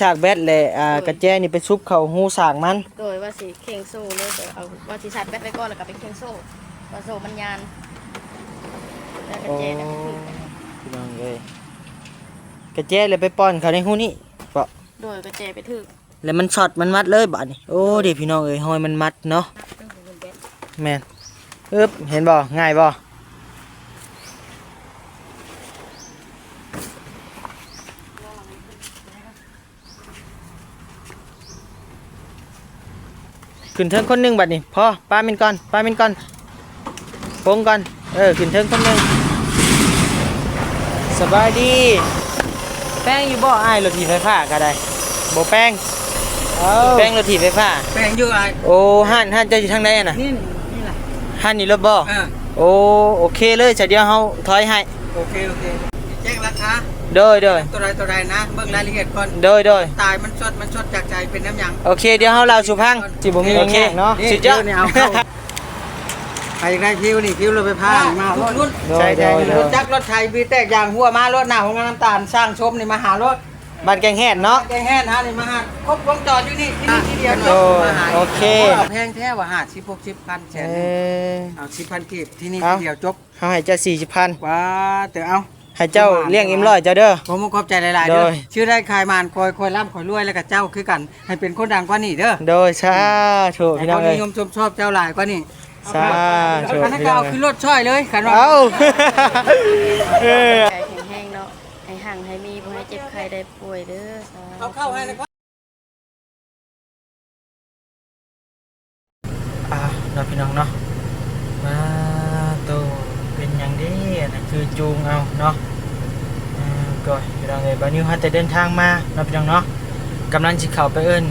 ฉากแบตเลยกระแจนี่ไปซุบเข้าหูสากมันโดยว่าสิเข่งโซ่เลยแต่เอาว่าสิชาร์จแบตไว้ก่อนแล้วก็ไปเข่งโซ่ว่าโซ่มันยานแล้วกระแจเนี่ยคือ พี่น้องเอ้ยกระแจเลยไปป้อนเขาในหูนี่เปาะโดยกระแจไปถึกแล้วมันช็อตมันมัดเลยบัดนี้โอ้เดี๋ยวพี่น้องเอ้ยหอยมันมัดเนาะแม่นเห็นบ่ง่ายบ่ขึ้นเทิงคนหนึ่งบัดนี้พอป้ามินก่อนปงก่อนขึ้นเทิงคนหนึ่งสบายดีแป้งอยู่บ่อ้ายรถถีบไฟฟ้าก็ได้บ่แป้งแป้งรถถีบไฟฟ้าแป้งอยู่ไอ้โอ้ห้านจะอยู่ทางใดน่ะนี่แหละห้านนี่รถบ่โอเคเลยเดี๋ยวเฮาถอยให้โอเคแจ้งราคาโดยตัวใดนะเบิ่งรายละเอียดก่อนโดยตายมันสดจากใจเป็นน้ำหยังโอเคเดี๋ยวเฮาเล่าสู่ฟังสิบ่มีแง่เนาะสุดยอดนี่เอาเข้าใครได้คิวนี่คิวเราไปพามารุ่นใช่รถจักรรถไทยบีแตกยางหัวมารถหน้าของน้ำตาลสร้างชมนี่มาหารถบ้านแกงแห่นเนาะแกงแห่นฮะนี่มาหาครบวงจรอยู่นี่ที่เดียวโอเคแพงแท้ว่า50-60,000แสนเอา10,000กีบที่นี่เดียวจบเฮาให้เจ้า40,000ว้าแต่เอาให้เจ้าเลี้ยงอิ่มร้อยเจ้าเด้อผมขอบใจหลายๆเด้อชื่อได้คายมานคอยร่ำคอยรวยแล้วกับเจ้าคือกันให้เป็นคนดังกว่านี้เด้อโดยสาธุพี่น้องเอ้ยนิยมชอบเจ้าหลายกว่านี้สาธุคันนั้นก็เอาขึ้นรถช่อยเลยคันว่าเอาไก่แห้งๆเนาะให้ห่างให้มีบ่ให้เจ็บไข้ได้ป่วยเด้อเอาเข้าให้เลยเนาะพี่น้องเนาะมาโตเป็นอย่างนี้นะคือจูงเอาเนาะก่อนพี่น้องเอ้ยบัดนี้เฮาจะเดินทางมาเนาะพี่น้องเนาะกำลังสิเข้าไปเอิ้น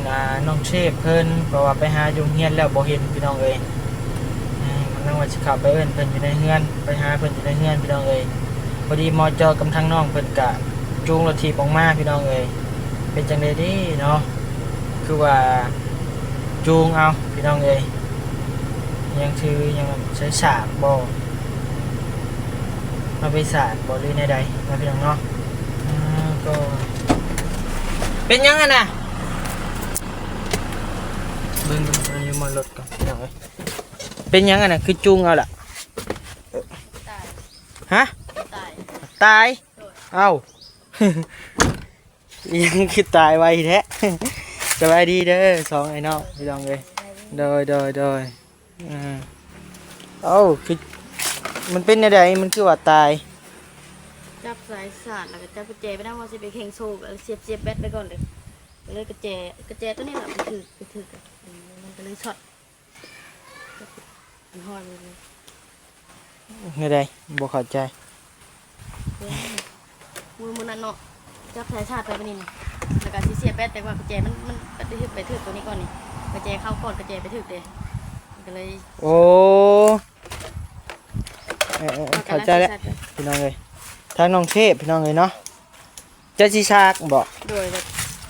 น้องเชฟเพิ่นเพราะว่าไปหาอยู่เฮียนแล้วบ่เห็นพี่น้องเอ้ยกำลังว่าสิเข้าไปเอิ้นเพิ่นอยู่ในเฮือนไปหาเพิ่นอยู่ในเฮือนพี่น้องเอ้ยพอดีมจกำทั้งน้องเพิ่นกะจูงรถถีบออกมาพี่น้องเอ้ยเป็นจังได๋ดีเนาะคือว่าจูงเอาพี่น้องเอ้ยยังชื่อยังใช้สากบ่มาไปสากบ่หรือในใดมาพี่น้องเนาะก็เป็นยังไงน่ะเบิ่งอันนี้มารถก่อนพี่น้องเอ้ยเป็นยังไงน่ะคือจูงเอาล่ะฮะตายเอ้า ยังคือตายไวแท้สบายดีเด้อสองไอ้น้องพี่น้องเอ้ยโดยเอ้าคือมันเป็นอะไรมันคือว่าตายจับสายสาดแล้วก็จับกระแจไปนั่งว่าสิไปเข่งโซ่เสียบแบตไปก่อนเลยกระแจตัวนี้แหละไปถือมันก็เลยช็อตมันห้อยเลยอะไรบ่เข้าใจมือนั่นเนาะจับสายชาร์จไปนี่แล้วก็เสียบแบตแต่ว่ากระแจมันไปถือตัวนี้ก่อนนี่กระแจเข้าก่อนกระแจไปถือเลยก็เลยโอ้เข้าใจแล้วพี่น้องเลยทางน้องเทพพี่น้องเลยเนาะจะชิชากบอกโดยแบบ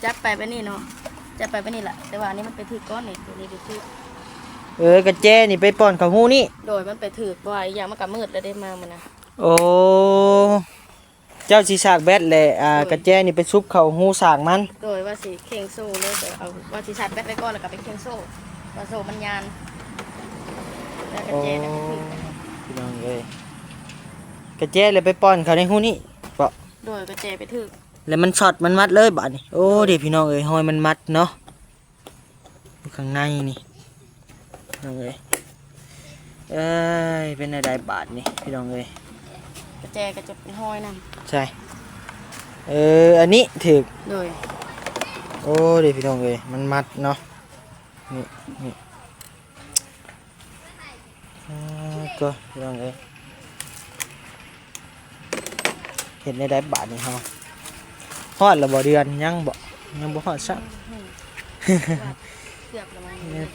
จับไปนี่เนาะจับไปนี่แหละแต่ว่านี่มันไปถือก้อนนี่ตัวนี้ไปถือกระแจนี่ไปป้อนข้าวหูนี่โดยมันไปถือบ่อยอย่างมันก็มืดแล้วได้มามันนะโอ้เจ้าชิชากแบตเลยกระแจนี่ไปซุบเข้าหูสากมันโดยว่าสิเข่งโซ่เลยแต่เอาว่าสิชาร์จแบตไว้ก่อนแล้วก็ไปเข่งโซ่ว่าโซ่มันยานแล้วกระแจเนี่ยพี่น้องเลยกระแจเลยไปป้อนเขาในหูนี่เปาะโดยกระแจไปถือแล้วมันช็อตมันมัดเลยบัดนี้โอ้เดี๋ยวพี่น้องเอ้ยหอยมันมัดเนาะข้างในนี่น้องเอ้ยเป็นอะไรบาดนี่พี่น้องเอ้ยกระแจกระจกเป็นห้อยนั่นใช่อันนี้ถือโดยโอ้เดี๋ยวพี่น้องเอ้ยมันมัดเนาะนี่ก็พี่น้องเอ้ยเห็นในได้บาทนี่ฮะฮอดละบ่เดือนยังบ่ฮอดซะ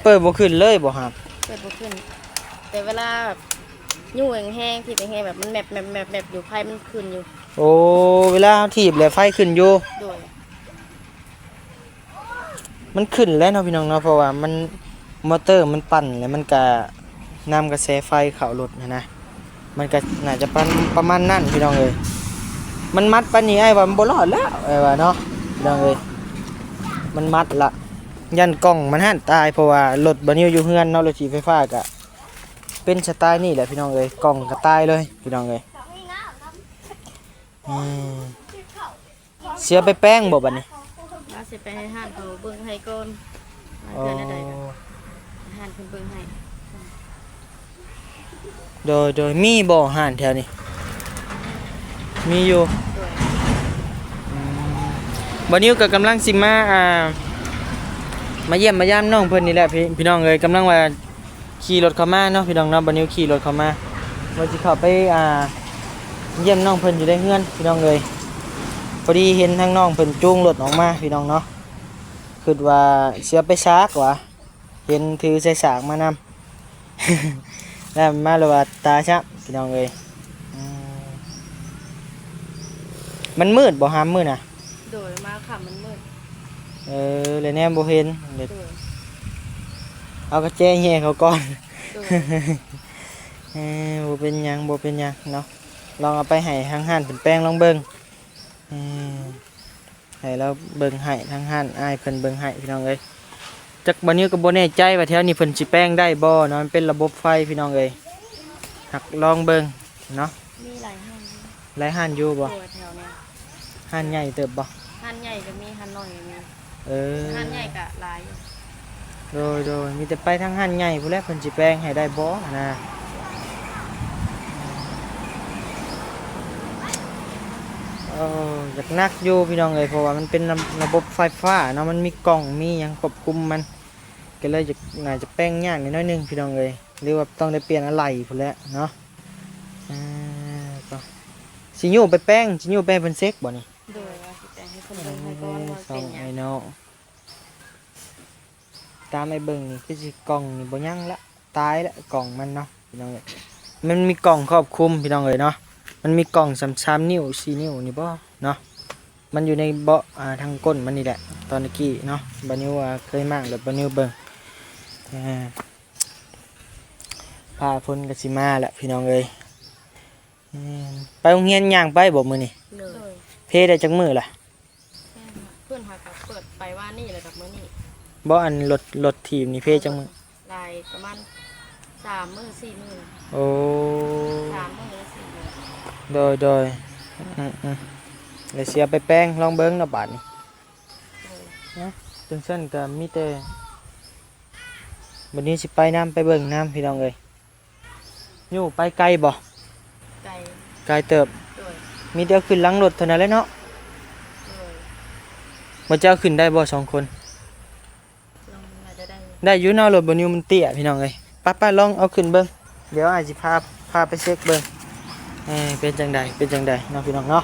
เปิดบ่ขึ้นเลยบ่ครับเปิดบ่ขึ้นแต่เวลาแบบยุ่งแห้งที่ไปแห้งแบบมันแมบอยู่ไฟมันขึ้นอยู่โอ้เวลาถีบแล้วไฟขึ้นอยู่มันขึ้นแล้วเนาะพี่น้องเนาะเพราะว่ามันมอเตอร์มันปั่นแล้วมันก็นำกระแสไฟเข้ารถนะมันก็น่าจะประมาณนั้นพี่น้องเอ้ยมันมัดปานนี้ไอ้ว่ามันบ่รอดแล้วไอ้ว่าเนาะพี่น้องเอ้ย มันมัดละยันกล้องมันหั่นตายเพราะว่ารถบานิวอยู่เฮือนเนาะรถสีไฟฟ้าก็เป็นสไตล์นี่แหละพี่น้องเอ้ยกล้องก็ตายเลยพี่น้องเอ้ยอืมเสียไปแป้งบ่บัดนี้ ว่าสิไปให้ห้านเขาเบิ่งให้ก่อนว่าเกินอะไรกันห้านเพิ่นเบิ่งให้ โดยมีบ่ห่านแถวนี้มีอยู่ โดย บัดนี้ก็กำลังสิมามาเยี่ยมมายามน้องเพิ่นนี่แหละพี่น้องเอ้ยกำลังว่าขี่รถเข้ามาเนาะพี่น้องเนาะบัดนี้ขี่รถเข้ามาว่าสิเข้าไปเยี่ยมน้องเพิ่นอยู่ได้เฮือนพี่น้องเอ้ยพอดีเห็นทางน้องเพิ่นจูงรถออกมาพี่น้องเนาะคิดว่าเสียไปซากว่ะเห็นถือใส่สากมานำ แล้วมาแล้วว่าตาชักพี่น้องเอ้ยมันมืดบ่หามมืดน่ะ โดยมาค่ำมันมืด เลยแนมบ่เห็นเดี๋ยว โดย เอากระแจแห่เขาก่อน โดย บ่เป็นหยังบ่เป็นหยังเนาะลองเอาไปให้ทางห้านเป็นแป้งลองเบิ่งให้เราเบิ่งให้ทางห้านอ้ายเพิ่นเบิ่งให้พี่น้องเอ้ยจักบัดนี้ก็บ่แน่ใจว่าแถวนี้เพิ่นสิแป้งได้บ่เนาะมันเป็นระบบไฟพี่น้องเอ้ยหักลองเบิ่งเนาะ มีหลายห้านอยู่ หลายห้านอยู่บ่ โดยแถวเนี้ย ห้านใหญ่เติบบ่ ห้านใหญ่ก็มีห้านน้อยก็มี เออ ห้านใหญ่ก็หลายอยู่ โดยมีแต่ไปทางห้านใหญ่ผู้แลเพิ่นสิแปลงให้ได้บ่นะอยากนักอยู่พี่น้องเอ้ยเพราะว่ามันเป็นระบบไฟฟ้าเนาะมันมีกล้องมีหยังควบคุมมันก็เลยน่าจะแป้งยากนิดหน่อยหนึงพี่น้องเอ้ยหรือว่าต้องได้เปลี่ยนอะไหล่พุ่นแหละเนาะก็สิอยู่ไปแป้งสิอยู่ไปเพิ่นเซ็กบ่นี่ โดยว่าสิไปให้เพิ่นเบิ่งให้ก่อนว่า สอ เป็ ง นหยั ไอ้ ง น้องตามไอ้เบิ่งนี่คือสิกล่องนี่บ่ยังละตายละกล่องมันเนาะพี่น้องเอ้ยมันมีกล่องครอบคลุมพี่น้องเอ้ยเนาะมันมีกล่อง3นิ้ว4นิ้วนี่บ่เนาะมันอยู่ในเบาะทางก้นมันนี่แหละตอนกี้เนาะบ่นิวเคยมากแล้วบ่นิวเบิ่งพาพ้นก็สิมาแหละพี่น้องเอ้ยไปโรงเรียนย่างไปบ่มื้อนี้ โดย เพได้จักมื้อล่ะ เพื่อนหากับเปิดไปว่านี่เลยกับมื้อนี้ บ่อันรถทีมนี่เพจักมื้อ ลายประมาณ3 มื้อ 4 มื้อ โอ้ 3 มื้อหรือ4 มื้อ โดยเดี๋ยวเสียไปแป้งลองเบิ้งนะบาทนี่ โดย นะจังซั่นก็มีแต่วันนี้สิไปน้ำไปเบิ่งน้ำพี่น้องเอ้ยอยู่ไปไกลบ่ ไก่ ไกลเติบ โดย มีแต่เอาขึ้นหลังรถเท่านั้นแหละเนาะ โดย บ่เจ้าขึ้นได้บ่สองคน ลองอาจจะได้ ได้อยู่เนาะรถบ่นิวมันเตี้ยพี่น้องเอ้ยป้าลองเอาขึ้นเบิ่งเดี๋ยวอาจสิพาไปเช็คเบิ่งเป็นจังใดเนาะพี่น้องเนาะ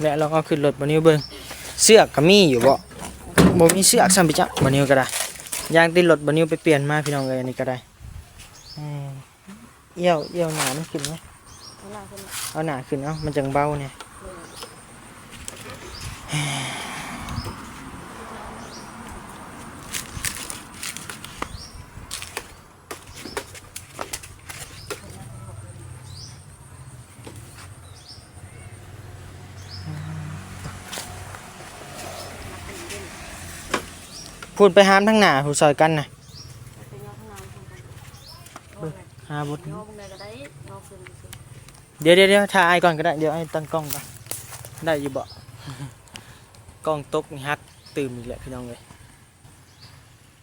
และลองเอาขึ้นรถบ่นิวเบิ่งเสือกก็มีอยู่บ่มีเสือกซ้ำไปจ้ะบ่นิวก็ได้ยางติดรถบ่นิวไปเปลี่ยนมาพี่น้องเอ้ยอันนี้ก็ได้เอี้ยวหนามันขึ้นไหม เอาล่ะขึ้นมา เอาหนาขึ้นเอามันจังเบาเนี่ย โดย พูดไปหามทั้งหน้าผู้ซอยกันน่ะ ไปย่อข้างน้ำขึ้นกันโดย หาบุญ ย่อพวกใดก็ได้ย่อขึ้นขึ้น เดี๋ยวถ่ายก่อนก็ได้เดี๋ยวไอ้ตั้งกล้องก่อนได้อยู่บ่ กล้องตกนี่ฮักตื่มอีกแหละพี่น้องเลย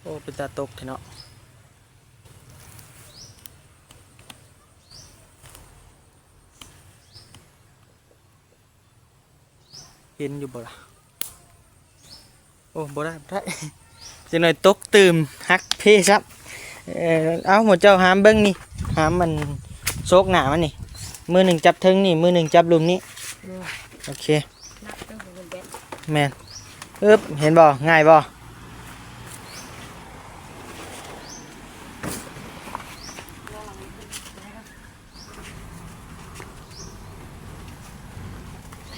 โอ้เป็นตาตกเถอะเนาะเห็นอยู่บ่ล่ะโอ้บ่ได้ จะหน่อยตกตื่มฮักเพซับเอาหมดเจ้าหามเบิ้งนี่หามมันโซกหนามันนี่มือหนึ่งจับทึงนี่มือหนึ่งจับลุมนี่ โดย โอเค นับตั้งแต่เป็นเบ็ด แมนอึ๊บเห็นบ่ง่ายบ่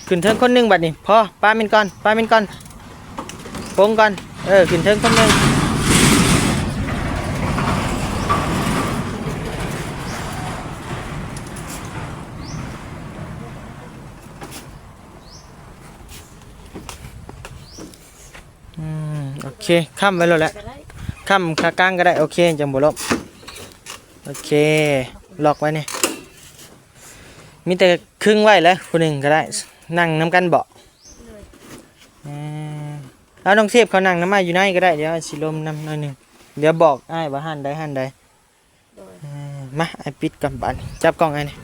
ขึ้นเทิงคนหนึ่งบัดนี่พอป้ามินก่อนโค้งก่อนขึ้นเทิงคนหนึ่ง โอเคค้ำไว้แล้วแหละ ก็ได้ ค้ำขากลางก็ได้โอเคจังบ่ลบโอเคล็อกไว้นี่มีแต่ครึ่งไว้แล้วผู้หนึงก็ได้นั่งนํกันเบาะ เลย แล้วน้องเทพเขานั่งน้ำมาอยู่ในก็ได้เดี๋ยวสิลมน้ำหน่อยหนึงเดี๋ยวบอกอ้ายว่าหันใดหันใด โดย มาไอ้ปิดกับบันจับกล้องไอ้นี่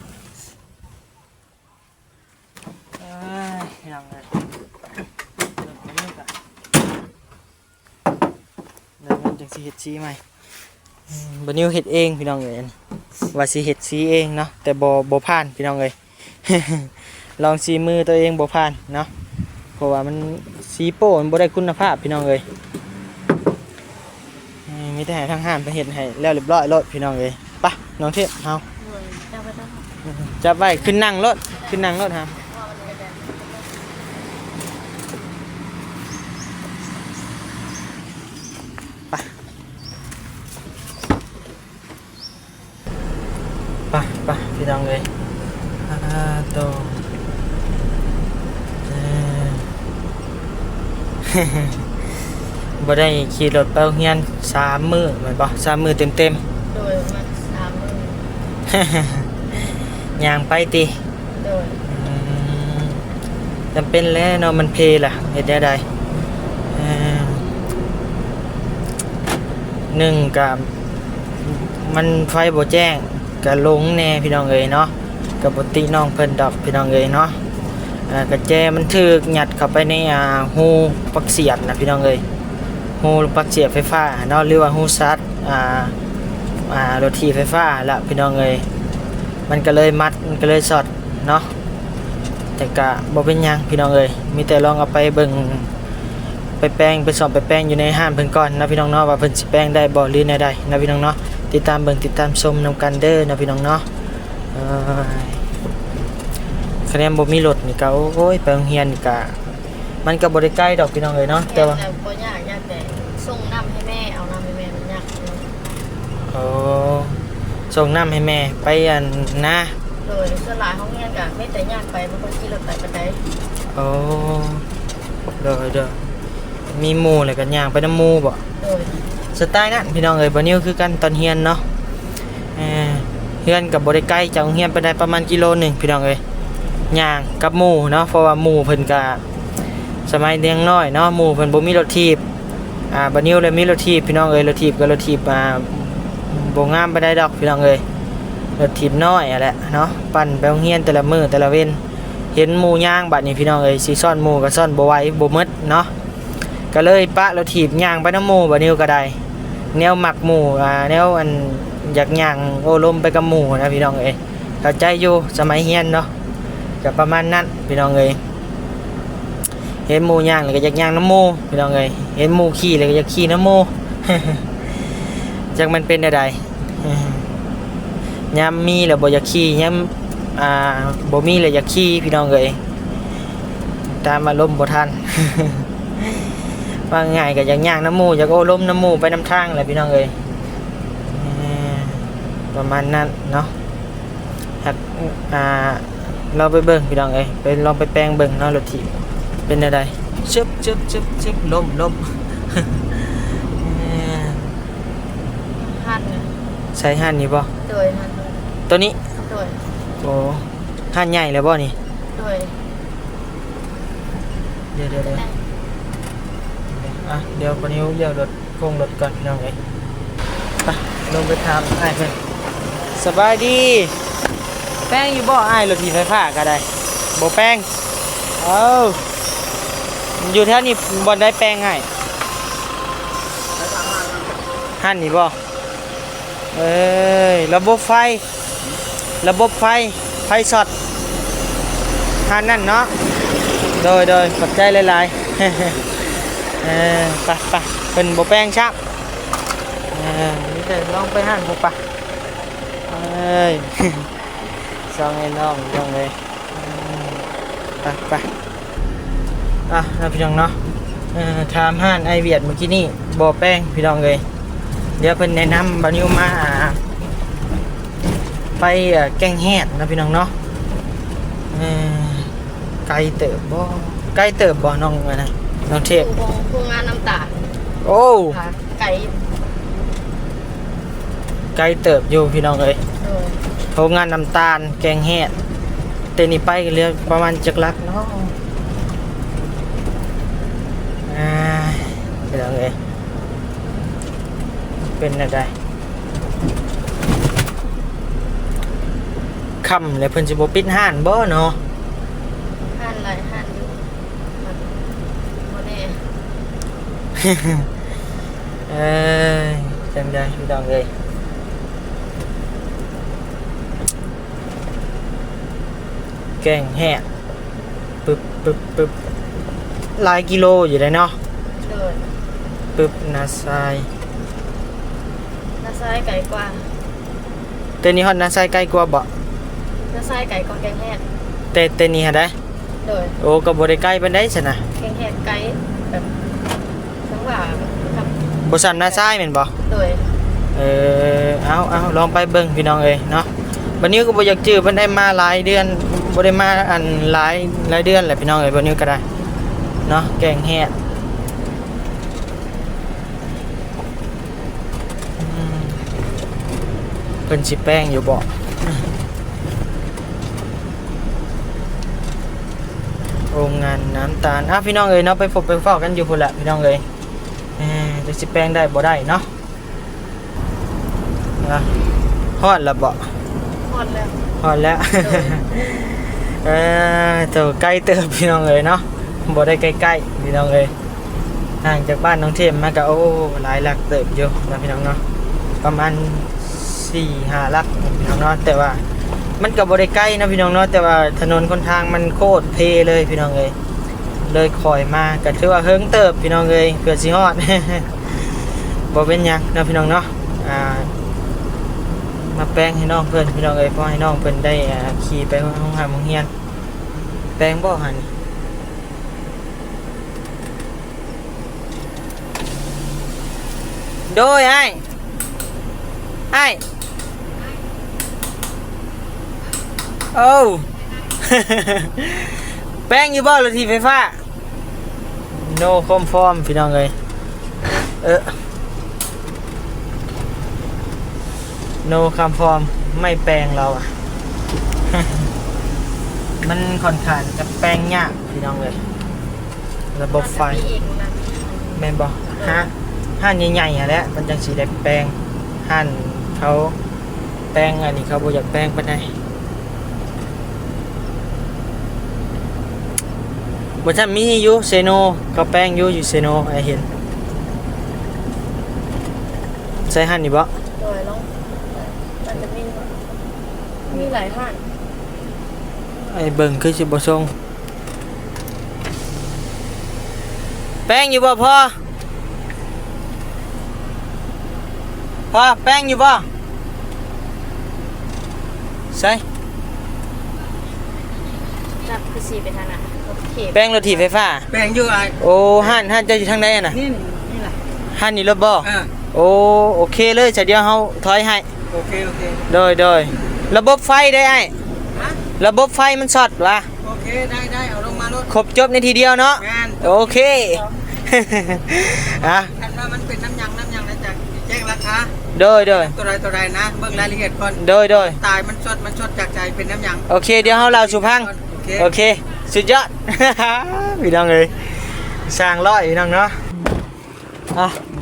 ยังไงเดี๋ยวมันจังสิเฮ็ดสีใหม่บันนิวเฮ็ดเองพี่น้องเอ้ยอันนี้ว่าสิเฮ็ดสีเองเนาะแต่บ่ผ่านพี่น้องเอ้ย ลองสีมือตัวเองบ่ผ่านเนาะเพราะว่ามันสีโป้มันบ่ได้คุณภาพพี่น้องเอ้ยมีแต่ให้ทางห้านไปเฮ็ดให้แล้วเรียบร้อยโลดพี่น้องเอ้ยไปน้องเทพเฮา เลยจะไปต้อง จับไว้ขึ้นนั่งรถขึ้นนั่งรถฮะ ว่ามันจะได้ ไปไปพี่น้องเลยโตบ่ได้ขี่รถไปโรงเรียน3 มื้อแม่นบ่3 มื้อเต็ม โดยมัน3 มื้อ ๆ ย่างไปติ โดย อืมจำเป็นแล้วเนาะมันเพลล่ะเฮ็ดได้ใดหนึ่งกับมันไฟบ่แจ้งก็ลงแน่พี่น้องเอ้ยเนาะก็บ่ติน้องเพิ่นดอกพี่น้องเอ้ยเนาะกระแจมันถูกยัดเข้าไปในหูปลั๊กเสียบนะพี่น้องเอ้ยหูปลั๊กเสียบไฟฟ้าเนาะหรือว่าหูซัดรถถีบไฟฟ้าละพี่น้องเอ้ยมันก็เลยมัดมันก็เลยช็อตเนาะแต่ก็บ่เป็นหยังพี่น้องเอ้ยมีแต่ลองเอาไปเบิ่งไปแปลงไปสอบไปแปลงอยู่ในห้างเพิ่นก่อนนะพี่น้องเนาะว่าเพิ่นสิแปลงได้บ่หรือแนวใดนะพี่น้องเนาะติดตามเบิ่งติดตามชมนำกันเด้อนะพี่น้องเนาะคะแนนบ่มีรถนี่ก็โอ้ยไปโรงเรียนนี่ก็มันก็บ่ได้ใกล้ดอกพี่น้องเอ้ยเนาะแต่ว่า บ่ยากแต่ส่งน้ำให้แม่เอาน้ำให้แม่มันยาก โอ้ส่งน้ำให้แม่ไปอันนะ โดยสลายห้องเรียนก็ไม่แต่ยากไปมันก็ขี่รถไปปานใด โอ้เด้อมีหมู่แล้วก็ย่างไปนำหมู่บ่ โดย สไตล์นั้นพี่น้องเอ้ยบ่นิวคือกันตอนเรียนเนาะเรียนก็บ่ได้ไกลจากโรงเรียนไปได้ประมาณกิโลหนึงพี่น้องเอ้ยย่างกับหมู่เนาะเพราะว่าหมู่เพิ่นก็สมัยเด็กน้อยเนาะหมู่เพิ่นบ่มีรถถีบบ่นิวเลยมีรถถีบพี่น้องเอ้ยรถถีบก็รถถีบบ่งามปานใดดอกพี่น้องเอ้ยรถถีบน้อยอะแหละเนาะปั่นไปโรงเรียนแต่ละมื้อแต่ละเว้นเห็นหมู่ย่างบัดนี้พี่น้องเอ้ยสิซ่อนหมู่ก็ซ่อนบ่ไหวบ่หมดเนาะก็เลยปะรถถีบย่างไปนำหมู่บ่นิวก็ได้แนวมักหมู่แนวอันอยากย่างโอ้ลมไปกับหมู่นะพี่น้องเอ้ยเข้าใจอยู่สมัยเรียนเนาะก็ประมาณนั้นพี่น้องเอ้ยเห็นหมู่ย่างแล้วก็อยากย่างน้ำหมู่พี่น้องเอ้ยเห็นหมู่ขี่แล้วก็อยากขี่น้ำหมู่ จักมันเป็นได้ใดยามมีแล้วบ่อยากขี่ยามบ่มีแล้วอยากขี่พี่น้องเอ้ยตามอารมณ์บ่ทัน ว่าง่ายก็อยากย่างน้ำหมู่อยากโอ้ลมน้ำหมู่ไปน้ำทางแหละพี่น้องเอ้ยประมาณนั้นเนาะหากเราไปเบิ่งพี่น้องเอ้ยไปลองไปแปลงเบิ่งเนาะรถถีบเป็นได้ใดชึบล้ม หัน ใช้ห่านนี่บ่ โดยหัน ตัวนี้ โดย โอ้ห่านใหญ่แล้วบ่นี่ โดย เดี๋ยวเดี๋ยวคนนี้เลี้ยวรถโค้งรถก่อนพี่น้องเอ้ยไปลงไปถามอ้ายเพิ่นสบายดีแป้งอยู่บ่อ้ายรถถีบไฟฟ้าก็ได้บ่แป้งอยู่แถวนี้บ่ได้แป้งให้หั่นนี่บ่เอ้ยระบบไฟช็อตหั่นนั่นเนาะโดยขอบใจหลายๆ ไปเป็นบ่แป้งชักนี่แต่ลองไปหั่นบ่ปะเอ้ย ซองไอ้น้องจังเลยไปนะพี่น้องเนาะถามหั่นไอเวียดเมื่อกี้นี่บ่แป้งพี่น้องเลยเดี๋ยวเพิ่นแนะนำบานิวมาไปแกงแห้นะพี่น้องเนาะไกลเติบบ่น้องนะน้องเทพ โครงงานน้ำตาล โอ้ ขาไก่ ไกลเติบอยู่พี่น้องเอ้ย โดย โรงงานน้ำตาลแกงเห็ดแต่นี่ไปกันเรียกประมาณจักลักเนาะพี่น้องเอ้ยเป็นอะไรค่ำเลยเพิ่นสิบ่ปิดห้านบ่เนาะ ห่านหลายห่านอยู่โมเน่ เอ้ยจังได้พี่น้องเอ้ยแกงแห้ปึ๊บหลายกิโลอยู่เลยเนาะ โดย ปึ๊บนาซาย น้าซ้ายไก่กว่า แต่นี่ฮอดนาซายใกล้กว่าบ่ น้าซ้ายไก่กว่าแกงแห้ง แต่นี่หาได้ โดย โอ้ก็บ่ได้ใกล้ปานใดซั่นน่ะ แกงแห้งไก่แบบทั้งว่าครับ บ่ซ้ำนาซายแม่นบ่ โดย เอาลองไปเบิ่งพี่น้องเอ้ยเนาะบัดนี้ก็บ่อยากจื้อเพิ่นได้มาหลายเดือนบ่ได้มาอันหลายเดือนแหละพี่น้องเอ้ยบัดนี้ก็ได้เนาะแกงแห้งเพิ่นสิแป้งอยู่บ่โรงงานน้ำตาลพี่น้องเอ้ยเนาะไปพบไปเฝ้ากันอยู่พุ่นแหละพี่น้องเอ้ยจะสิแป้งได้บ่ได้เนาะฮอดแล้วบ่ หมดแล้ว ฮอดแล้ว เจ้าใกล้เติบพี่น้องเอ้ยเนาะบ่ได้ใกล้ๆพี่น้องเอ้ยห่างจากบ้านน้องเทมมาก็โอ้หลายหลักเติบอยู่นะพี่น้องเนาะประมาณ 4-5 ลักพี่น้องเนาะแต่ว่ามันก็บ่ได้ใกล้นะพี่น้องเนาะแต่ว่าถนนคนทางมันโคตรเพเลยพี่น้องเอ้ยเลยคอยมาก็ถือว่าเฮิงเติบพี่น้องเอ้ยเพื่อสิฮอด บ่เป็นหยังนะพี่น้องเนาะมาแป้งให้น้องเพิ่นพี่น้องเอ้ยเพราะให้น้องเพิ่นได้ขี่ไปห้องหาโรงเรียนแป้งบ่หั่นโดยไอ้โอ้ แป้งอยู่บ่รถที่ไฟฟ้า no conform พี่น้องเอ้ยno conform ไม่แปลงเราอ่ะ มันค่อนข้างจะแปลงยากพี่น้องเลยระบบไฟ มีอีกนะ แม่นบอกห้านใหญ่ๆอ่ะแหละมันจังสีแดงแปลงห้านเขาแปลงอันนี้เขาบ่อยากแปลงปานใดบ่ทันมีอยู่เซโนเขาแปลงอยู่เซโนไอเห็นใช่ห้านนี่บ่ โดยลองมันจะมีหลายห่าน ไอ้เบิ่งคือสิบ่ทรงแป้งอยู่บ่พ่อแป้งอยู่บ่ใช่ จับคือสีไปทางน่ะโอเค แป้งรถถีบไฟฟ้า แปลงอยู่ไอ้ โอ้ห้านเจ้าอยู่ทางใดอะน่ะ นี่แหละ ห้านนี่รถบ่ อ่า โอเคเลยจะเดี๋ยวเฮาถอยให้ โอเค โดยระบบไฟได้ไอ้ ฮะ ระบบไฟมันช็อตวะ โอเคได้เอาลงมารถ ครบจบในทีเดียวเนาะ แมน โอเค อ่ะ คันว่ามันเป็นน้ำยังนะจ๊ะแจ้งราคา โดย ตัวใดนะเบิ่งรายละเอียดก่อน โดย ตายมันชดจากใจเป็นน้ำยัง โอเคเดี๋ยวเฮาเล่าสู่พัง โอเค สุดยอด พี่น้องเลยสร้างร้อยพี่น้องเนาะ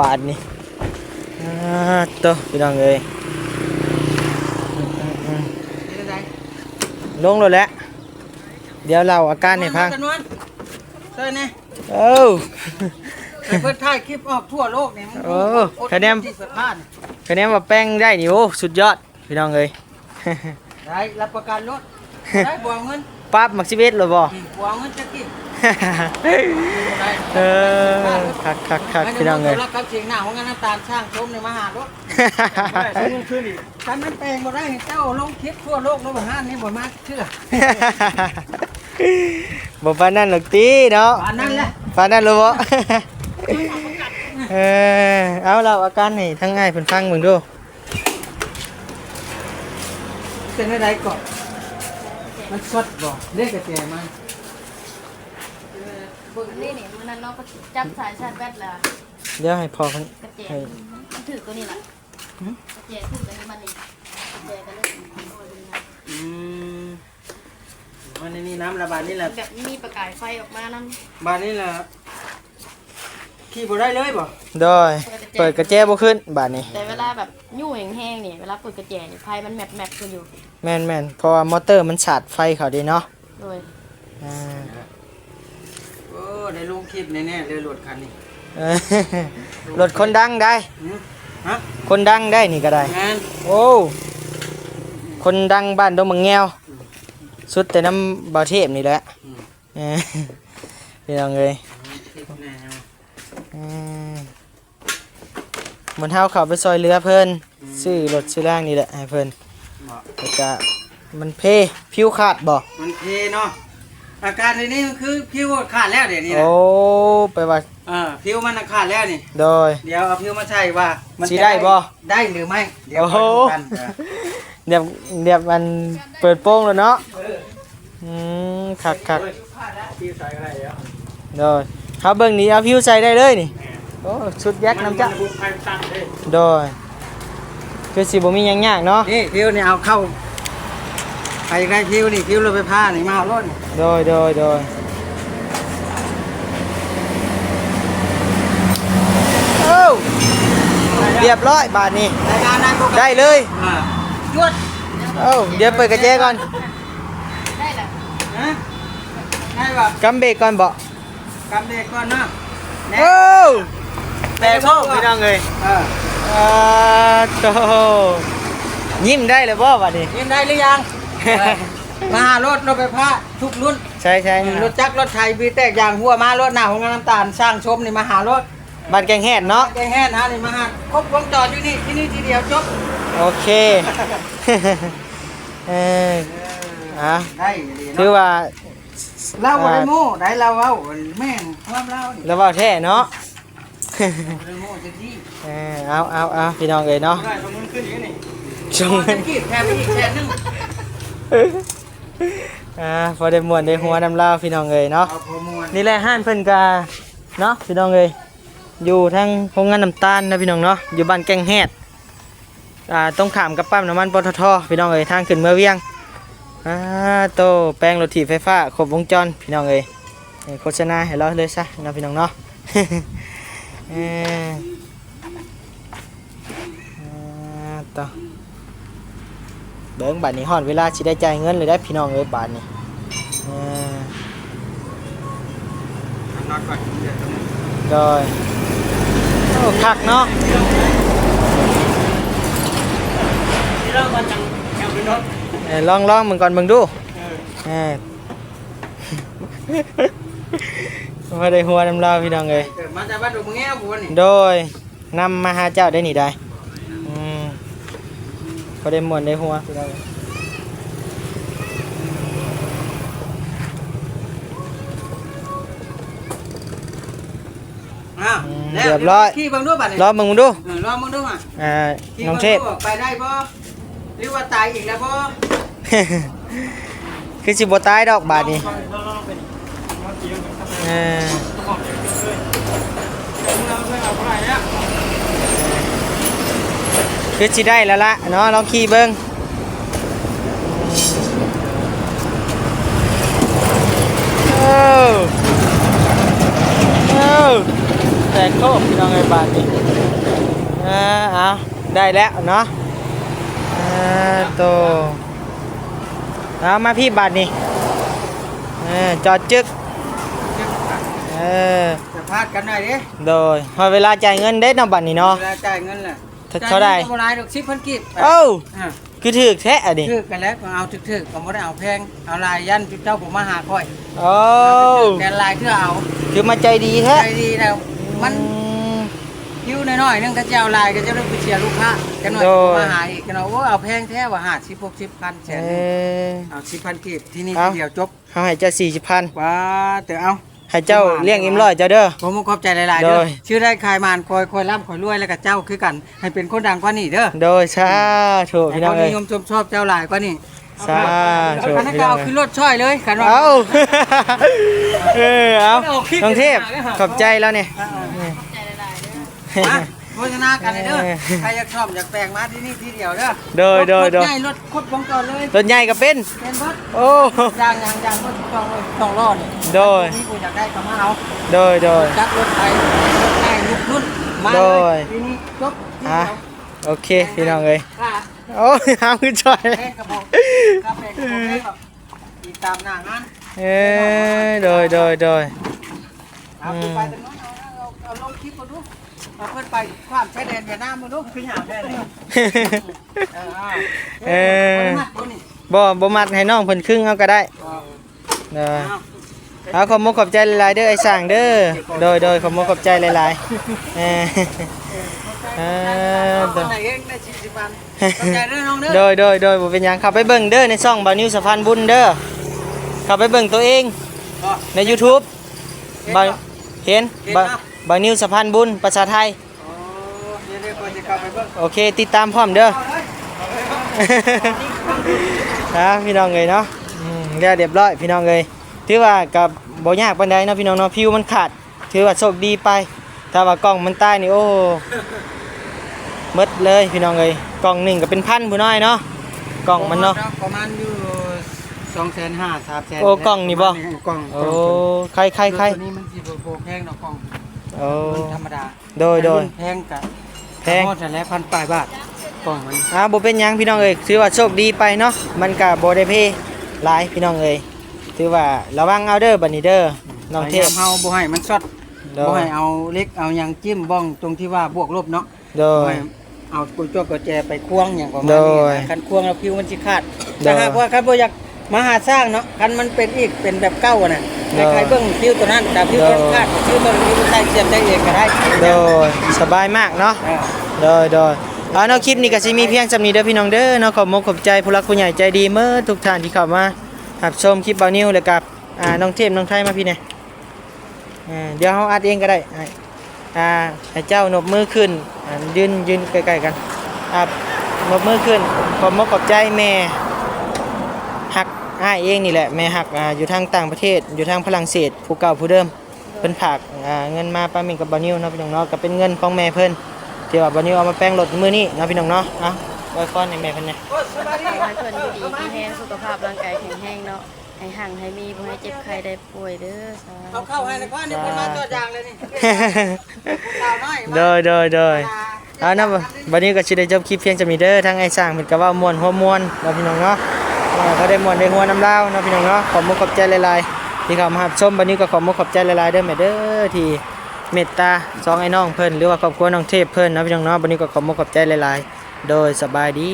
บาทนี่ตัวพี่น้องเลยลงเลยแหละเดี๋ยวเราอาการให้พัง เต้ยนี่ เอ้า เพิ่นถ่ายคลิปออกทั่วโลกนี่มัน โอ้คะแนน ที่สะพาน คะแนนว่าแป้งได้นี่โอ้สุดยอดพี่น้องเลย ได้รับประกันรถได้บวกเงิน ปั๊บมักซิเบสหรือบ่ บวกเงินจะกี่ คักพี่น้องเลย แล้วกับเสียงหน้าของงานน้ำตาลช่างชมในมหารถฉันมันแปลงบ่ได้เจ้าลงคลิปทั่วโลกแล้วบ่ห้านนี่บ่มาเชื่อ บ่ปานนั้นหรอกติเนาะ ปานนั้นแหละ ปานนั้นหรือบ่เอาเราอาการให้ทั้งง่ายเพิ่นฟังเบิ่งดู เป็นอะไรก่อนมันสดบ่เรียกกระแจมา นี่มันนั่นเนาะก็จับสายชาร์จแบตแล้ว เดี๋ยวให้พอเพิ่น กระเจ ให้ มันถือตัวนี้แหละกระเจถือตัวนี้มันนี่กระเจก็เลยเอาไว้ตรงนั้น มันนี่น้ำระบาดนี่แหละ แบบมีประกายไฟออกมานั่น บาดนี่แหละขี่บ่ได้เลยบ่ โดยเปิดกระแจบ่ขึ้นบาดนี้ แต่เวลาแบบยู่แห้งๆนี่เวลาเปิดกระเจนี่ไฟมันแมปกันอยู่ แม่นๆเพราะว่ามอเตอร์มันชาร์จไฟเขาดีเนาะ โดย อ่า โอ้ได้ลงคลิปแน่ๆเลยรถคันนี้ เออรถคนดังได้ ฮะ คนดังได้นี่ก็ได้ งาน โอ้คนดังบ้านดงมังแงวสุดแต่น้ำบ่าวเทพนี่แหละเออพี่น้องเอ้ยเหมือนเฮาเข้าไปซอยเรือเพิ่นซื้อรถซื้อร่างนี่แหละให้เพิ่นแล้วก็มันเพผิวขาดบ่ มันเทเนาะอาการในนี้มันคือผิวขาดแล้วเดี๋ยวนี้นะ โอ้ไปว่า ผิวมันขาดแล้วนี่ โดย เดี๋ยวเอาผิวมาใส่ว่ามั สิได้บ่ ได้หรือไม่เดี๋ยว โอ้โห มาดูกัน เดี๋ยวมันเปิดโป้งแล้วเนาะคัก ผิวใส่ก็ได้แล้ว โดยเขาเบิ่งนี้เอาผิวใส่ได้เลยนี่โอ้ชุดยักษ์น้ำจ้ะ บุกไปตั้งเลย โดยคือสิบ่มีหยังยากเนาะ นี่ผิวนี่เอาเข้าใครได้ผิวนี่ผิวเราไปผ้านี่มาเอารถนี่ โดยเอ้าเรียบร้อยบาทนี้ รายการนั้นปกติ ได้เลย จวด เอ้าเดี๋ยวเปิดกระเจก่อน ได้แหละ นะได้ป่ะ กำเบรกก่อนบ่ กำเด็กก่อนนะแน่ เอ้าแต่โชคพี่น้องเอ้ย เออ โตยิ้มได้เลยบ่บาดนี้ ยินได้หรือยังมาหารถเราไปผ้าทุกรุ่น ใช่ รถจักรรถไทยบีแตกอย่างหัวมารถหน้าของงานน้ำตาลสร้างชมนี่มาหารถ บ้านแกงแฮดเนาะ แกแห่นะนี่มาหาครบวงจรอยู่นี่ที่นี่ทีเดียวจบ โอเค เอออ่ะ ได้ดี ถือ เนาะ ว่า เราบ่ได้โม่ได้เราเอาแม่งความเรานี่ แล้วเว่าแท้เนาะ บ่ได้โม่จะที่ เอาพี่น้องเอ้ยเนาะ ได้สมมุติขึ้นอย่างนี้ ชง จะกีบแทนไปอีกแทนนึง พอได้ม่วนได้หัวน้ำลาวพี่น้องเอ้ยเนาะ เอาพอมวน นี่แหละห้านเพิ่นกาเนาะพี่น้องเอ้ยอยู่ทางโรงงานน้ำตาลนะพี่น้องเนาะอยู่บ้านแกงแฮดตรงข้ามกับปั๊มน้ำมันปตทพี่น้องเอ้ยทางขึ้นเมืองเวียงโตแปลงรถถีบไฟฟ้าครบวงจรพี่น้องเอ้ยโฆษณาให้เราเลยซะเนาะพี่น้องเนาะ ต่อเบิ่งบัดนี้ฮอดเวลาสิได้จ่ายเงินเลยได้พี่น้องเอ้ยบาดนี้ นอนก่อนเดี๋ยวตรงนี้ โดยโอ้คักเนาะ ที่เรามาจังแถวรถ ลองมึงก่อนมึงดูพอได้หัวน้ำลาวพี่น้องเอ้ย เกิดมาจากบ้านดงมึงแง่บัวนี่ โดยนำมาหาเจ้าได้หนิได้พอได้ม่วนได้หัวพี่น้องเอ้ย อ้าว เรียบร้อย ขี่เบังดูบัดนี่ รอมึงดู รอมึงดูอ่ะ ขี่ น้อง บิ่ เทพ ดูไปได้บ่หรือว่าตายอีกแล้วบ่ คือสิบ่ตายดอกบาดนี้คือสิได้แล้วละเนาะลองขี่เบิ่งแต่โคบพี่น้องไอ้บาทนี่เอาได้แล้วเนาะโตเอามาพี่บาทนี่จอดจึกจะพลาดกันหน่อยดิ โดยพอเวลาจ่ายเงินได้เนาะบัตรนี่เนาะ เวลาจ่ายเงินแหละ เท่าใด จ่ยงินก็บ่หลายดอก10,000กีบ เอ้า อ่ะ คือถือแท้อะดิ ถือกันแล้วก็เอาถึกๆก็บ่ได้เอาแพงเอาลายยันเจ้าผมมาหาค่อย โอ้ แกนลายเพื่อเอา คือมาใจดีแท้ ใจดีแล้วมันคิวน้อยๆนึงถ้าจะเอาลายก็จะได้ไปเชียร์ลูกค้ากันหน่อยมาหาอีกกันเนาะโอ้เอาแพงแท้ว่า50 60,000แสนเอา 10,000กีบที่นี่ทีเดียวจบ เขาให้เจ้า40,000 ว้าแต่เอา ให้เจ้าเลี้ยงอิ่มร้อยเจ้าเด้อ ผมขอบใจหลายๆเด้ โด อย ชื่อได้คายมานคอยร่ำคอยรวยแล้วกับเจ้าคือกัน ให้เป็นคนดังกว่านี้เด้อ โดยสาธุพี่น้อง คน เอ้ย นิยมชอบเจ้าหลายกว่านี้ สาธุ คันนั้น พี่ ก็ น้อง เอา เอ้ ขึ้ ย นรถช่อยเลยคันว่า เอา เอาน้องเทพขอบใจแล้วเนี่ย ใจหลายๆเด้อ มาโฆษณากันเลยเด้อใครอยากชอบอยากแปลงมาที่นี่ที่เดียวเด้อ โดย รถใหญ่รถครบวงจรเลย รถใหญ่ก็เป็น เป็นรถ โอ้ ยางรถต้องรอนี่ โดย นี่กูอยากได้ก็มาเอา โดย จักรถไทยรถง่ายลุกนุ่นมา โด เลย ยทีนี้จบที่ อ่ะ เดียว โอเคพี่น้องเอ้ย ค่ะ โอ้ยเอาคือจอย แม่กระบอกกาแฟกระบอกแม่ก็ติดตามหน้างาน โดย เอาขึ้นไปตรงนู้นเอาลงคลิปมาดูเอาเพิ่นไปความชายแดนเวียดนามมาดูขึ้นหาได้เลยบ่มัดให้น้องเพิ่นครึ่งเอาก็ได้เด้อเอาขอบคุณขอบใจหลายๆเด้อไอ้สร้างเด้อโดยขอบคุณขอบใจหลายๆตอนไหนเองได้40 วันใจเด้อน้องเด้อโดยบ่เป็นหยังเข้าไปเบิ่งเด้อในช่องบ่าวนิวสะพานบุญเด้อเข้าไปเบิ่งตัวเองใน YouTube บ่เห็นบ่าวนิวสะพานบุญภาษาไทยโอเคติดตามพร้อมเด้อพี่น้องเอ้ยเนาะเรียบร้อยพี่น้องเอ้ยถือว่ากับบ่ยากปานใดเนาะพี่น้องเนาะผิวมันขาดถือว่าโชคดีไปถ้าว่ากล้องมันตายนี่โอ้หมดเลยพี่น้องเอ้ยกล้องหนึงก็เป็นพันผู้น้อยเนาะกล้องมันเนาะประมาณอยู่2,500 3,000 โอ้กล้องนี่บ่ กล้อง โอ้ใครตัวนี้มันสิบ่แพงดอกกล้อง โอ้ ธรรมดาโดยแพงกะ แพง ฮอดแล้ว1,000 ปลายบาทกล้องมัน บ่เป็นหยังพี่น้องเอ้ยถือว่าโชคดีไปเนาะมันก็บ่ได้เพหลายพี่น้องเอ้ยถือว่าระวังเอาเด้อบัดนี้เด้อน้องเทพ เฮาบ่ให้มันช็อตบ่ให้เอาเล็กเอาหยังจิ้มบ้องตรงที่ว่าบวกลบเนาะ โด บ่ ย ให้เอากุญแจกระแจไปควงอย่างประมาณ โด นี้ ย คันควงแล้วผิวมันสิขาด โดย แต่หากว่าคันบ่อยากมาหาสร้างเนาะคันมันเป็นอีกเป็นแบบเก่าอะน่ะ โดย ใครๆเบิ่งผิวตัวนั้นแต่ผิวมันขาดผิวมันใส่เสียบได้เองก็ได้ โดยสบายมากเนาะ เออ โดยเอาเนาะคลิปนี้ก็สิมีเพียงสำนี้เด้อพี่น้องเด้อเนาะขอบคุณขอบใจผู้รักผู้ใหญ่ใจดีเมื่อทุกท่านที่เข้ามารับชมคลิปบ่าวนิวแล้วกับน้องเทพน้องไทยมาพี่เนี่ยเดี๋ยวเฮาอัดเองก็ได้ให้เจ้านบมือขึ้นยืนใกล้ๆกันนบมือขึ้นขอบคุณขอบใจแม่ฮักอ้ายเองนี่แหละแม่ฮักอยู่ทางต่างประเทศอยู่ทางฝรั่งเศสผู้เก่าผู้เดิมเพิ่นฝากเงินมาป้ามิ่งกับบ่าวนิวเนาะพี่น้องเนาะก็เป็นเงินของแม่เพิ่นที่ว่าบ่าวนิวเอามาแปลงรถมื้อนี้เนาะพี่น้องเนาะไว้ก่อนให้แม่เพิ่นเนี่ย ขอให้เพิ่นอยู่ดีมีแรงสุขภาพร่างกายแข็งแรงเนาะให้ห่างให้มีบ่ให้เจ็บไข้ได้ป่วยเด้อสาธุ เอาเข้าให้แล้วก็นี่เพิ่นมาตัวอย่างเลยนี่สาวน้อยมา โดยเอานะวันนี้ก็สิได้จบคลิปเพียงจะมีเด้อทั้งไอ้สร้างเพิ่นก็ว่าม่วนหัวม่วนเนาะพี่น้องเนาะเขาได้ม่วนได้หัวน้ำลาวเนาะพี่น้องเนาะขอบคุณขอบใจหลายๆที่เข้ามารับชมวันนี้ก็ขอบคุณขอบใจหลายๆเด้อแม่เด้อที่เมตตาสองไอ้น้องเพิ่นหรือว่าครอบครัวน้องเทพเพิ่นเนาะพี่น้องเนาะวันนี้ก็ขอบคุณขอบใจหลายๆโดยสบายดี